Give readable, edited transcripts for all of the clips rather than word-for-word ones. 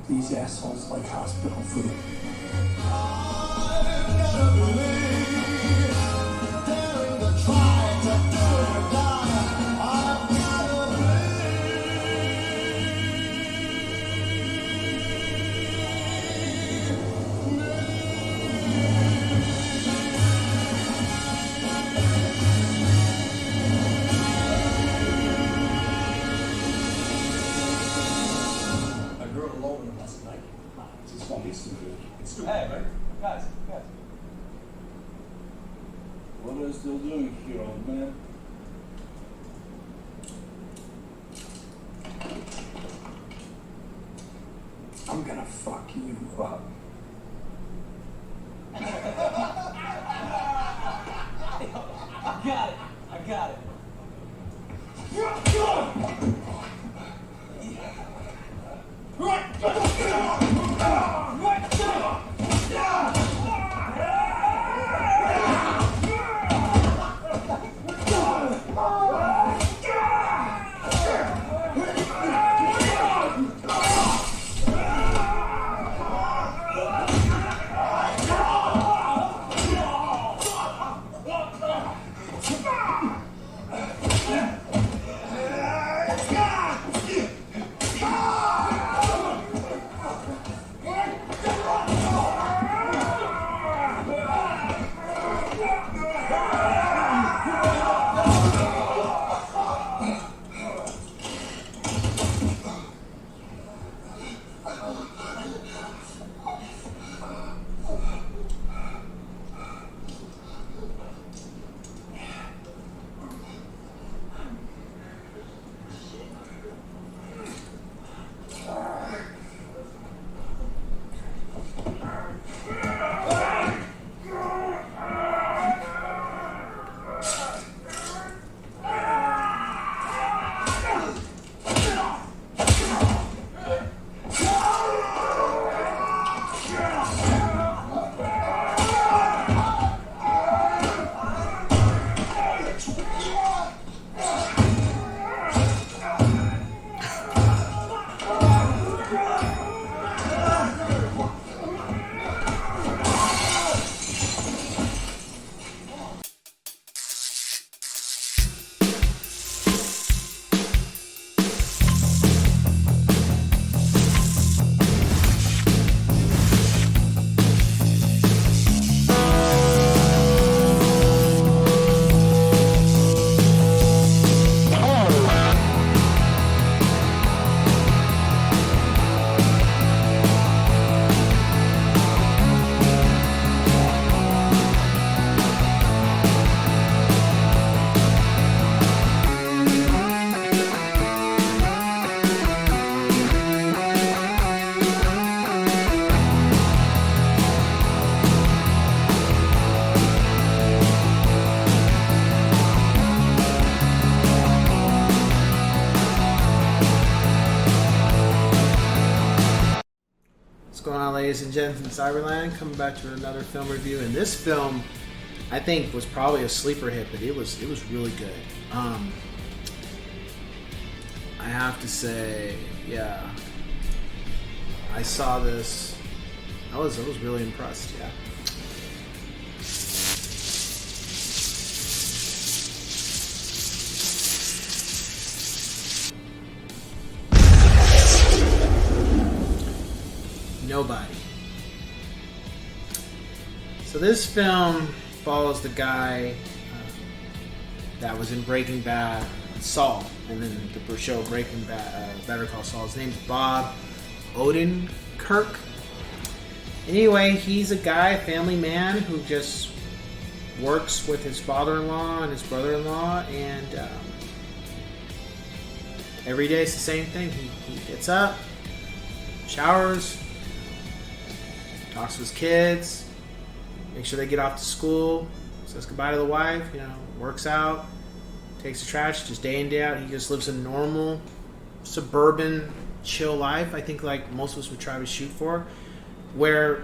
These assholes like hospital food. Hey, man. Guys. What are you still doing here, old man? I'm gonna fuck you up. I got it. What's going on, ladies and gents in Cyberland? Coming back to another film review. And this film, I think, was probably a sleeper hit, but it was really good. I have to say, yeah, I saw this. I was really impressed. Yeah. Nobody. So this film follows the guy that was in Breaking Bad, Saul, and then the show Breaking Bad, Better Call Saul. His name's Bob Odenkirk. Anyway, he's a guy, a family man, who just works with his father-in-law and his brother-in-law, and every day it's the same thing. He gets up, showers, talks to his kids, makes sure they get off to school, says goodbye to the wife, works out, takes the trash, just day in, day out. He just lives a normal, suburban, chill life, I think like most of us would try to shoot for, where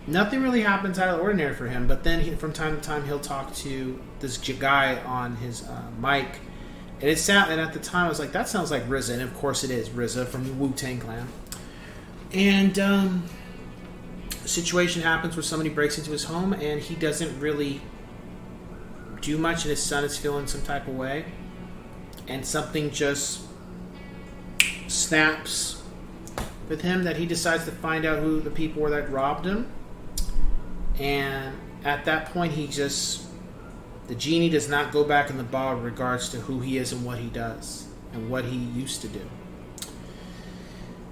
nothing really happens out of the ordinary for him, but then from time to time he'll talk to this guy on his mic, and at the time I was like, that sounds like RZA, and of course it is RZA from the Wu-Tang Clan. And a situation happens where somebody breaks into his home and he doesn't really do much, and his son is feeling some type of way. And something just snaps with him that he decides to find out who the people were that robbed him. And at that point, the genie does not go back in the bottle in regards to who he is and what he does and what he used to do.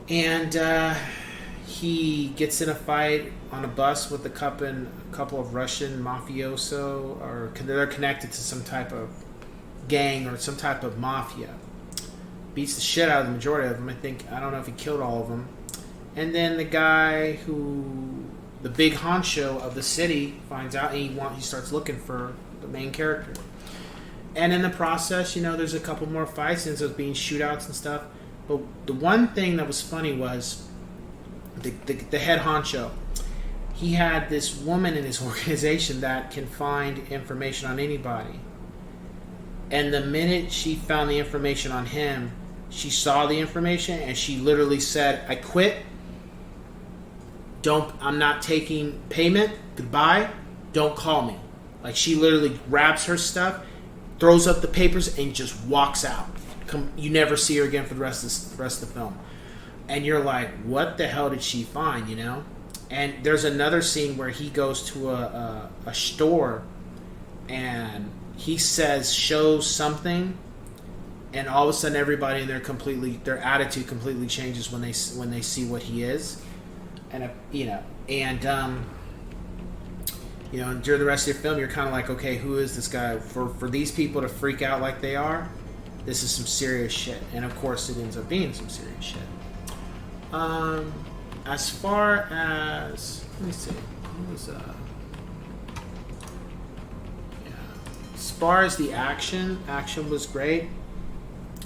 And he gets in a fight on a bus with a couple of Russian mafioso, or they're connected to some type of gang or some type of mafia. Beats the shit out of the majority of them. I don't know if he killed all of them. And then the guy the big honcho of the city, finds out, and he starts looking for the main character. And in the process, there's a couple more fights, and there's being shootouts and stuff. But the one thing that was funny was the head honcho. He had this woman in his organization that can find information on anybody. And the minute she found the information on him, she saw the information and she literally said, "I quit. I'm not taking payment. Goodbye. Don't call me." Like, she literally grabs her stuff, throws up the papers, and just walks out. You never see her again for the rest of the film. And you're like, what the hell did she find, And there's another scene where he goes to a store and he shows something, and all of a sudden everybody in there their attitude completely changes when they see what he is. And during the rest of your film, you're kind of like, okay, who is this guy? For these people to freak out like they are, this is some serious shit. And of course, it ends up being some serious shit. As far as, let me see, as far as the action was great.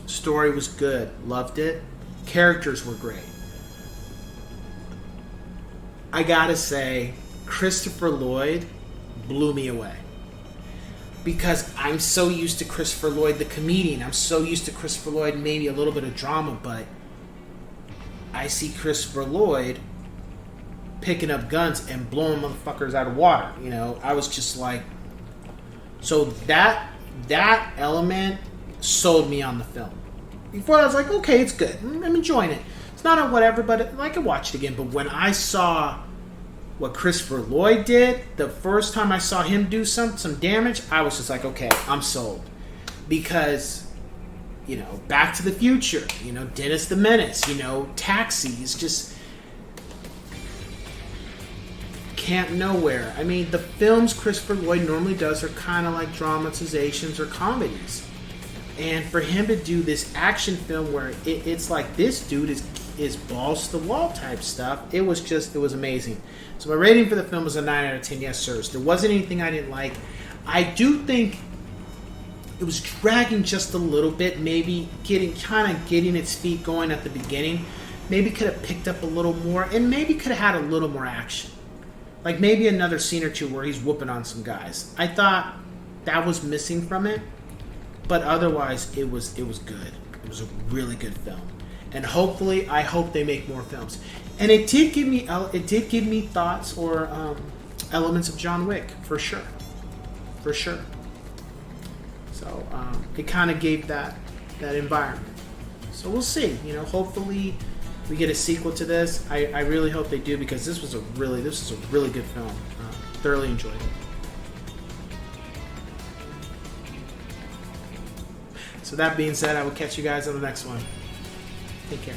Story was good, loved it. Characters were great. I gotta say, Christopher Lloyd blew me away. Because I'm so used to Christopher Lloyd, the comedian. I'm so used to Christopher Lloyd, maybe a little bit of drama, but I see Christopher Lloyd picking up guns and blowing motherfuckers out of water. I was just like, so that element sold me on the film. Before I was like, okay, it's good. I'm enjoying it. It's not a whatever, but I could watch it again. But when I saw what Christopher Lloyd did, the first time I saw him do some damage, I was just like, okay, I'm sold. Because, Back to the Future, Dennis the Menace, Taxi is just Camp Nowhere. I mean, the films Christopher Lloyd normally does are kind of like dramatizations or comedies. And for him to do this action film where it's like this dude is balls to the wall type stuff, it was amazing. So my rating for the film was a 9 out of 10. Yes, sirs. There wasn't anything I didn't like. I do think it was dragging just a little bit, maybe getting its feet going at the beginning. Maybe could have picked up a little more, and maybe could have had a little more action. Like maybe another scene or two where he's whooping on some guys. I thought that was missing from it. But otherwise, it was good. It was a really good film, and I hope they make more films. And it did give me thoughts or elements of John Wick for sure. So it kind of gave that environment. So we'll see. Hopefully we get a sequel to this. I really hope they do, because this was a really good film. Thoroughly enjoyed it. So that being said, I will catch you guys on the next one. Take care.